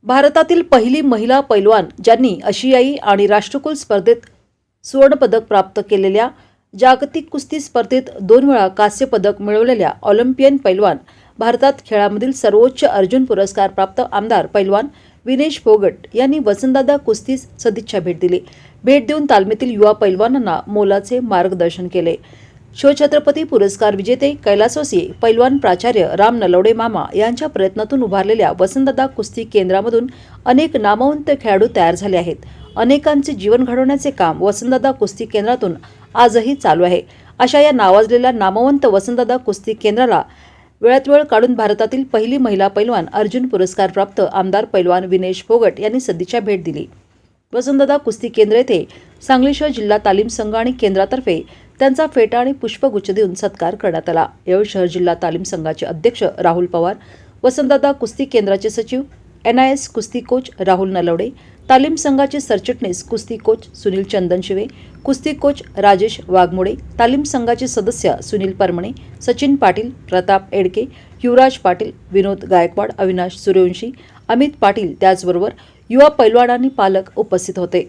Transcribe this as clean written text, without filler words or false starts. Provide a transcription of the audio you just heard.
भारतातील पहिली महिला पैलवान ज्यांनी आशियाई आणि राष्ट्रकुल स्पर्धेत सुवर्णपदक प्राप्त केलेल्या, जागतिक कुस्ती स्पर्धेत 2 वेळा कांस्य पदक मिळवलेल्या ऑलिम्पियन पैलवान, भारतात खेळामधील सर्वोच्च अर्जुन पुरस्कार प्राप्त आमदार पैलवान विनेश फोगट यांनी वसंतदादा कुस्तीस सदिच्छा भेट दिली. भेट देऊन तालमीतील युवा पैलवानांना मोलाचे मार्गदर्शन केले. शिवछत्रपती पुरस्कार विजेते कैलासवासी पैलवान प्राचार्य राम नलवडे मामा यांच्या प्रयत्नातून उभारलेल्या वसंतदादा कुस्ती केंद्रामधून अनेक नामवंत खेळाडू तयार झाले आहेत. अनेकांचे जीवन घडवण्याचे काम वसंतदादा कुस्ती केंद्रातून आजही चालू आहे. अशा या नावाजलेल्या नामवंत वसंतदादा कुस्ती केंद्राला वेळात वेळ काढून भारतातील पहिली महिला पैलवान, अर्जुन पुरस्कार प्राप्त आमदार पैलवान विनेश फोगट यांनी सदिच्छा भेट दिली. वसंतदादा कुस्ती केंद्र येथे सांगली शहर जिल्हा तालीम संघ आणि केंद्रातर्फे त्यांचा फेटा आणि पुष्पगुच्छ देऊन सत्कार करण्यात आला. यावेळी शहर जिल्हा तालीम संघाचे अध्यक्ष राहुल पवार, वसंतदादा कुस्ती केंद्राचे सचिव NIS कुस्ती कोच राहुल नलवडे, तालीम संघाचे सरचिटणीस कुस्ती कोच सुनील चंदनशिवे, कुस्ती कोच राजेश वाघमोडे, तालीम संघाचे सदस्य सुनील परमणे, सचिन पाटील, प्रताप एडके, युवराज पाटील, विनोद गायकवाड, अविनाश सूर्यवंशी, अमित पाटील, त्याचबरोबर युवा पैलवान आणि पालक उपस्थित होते.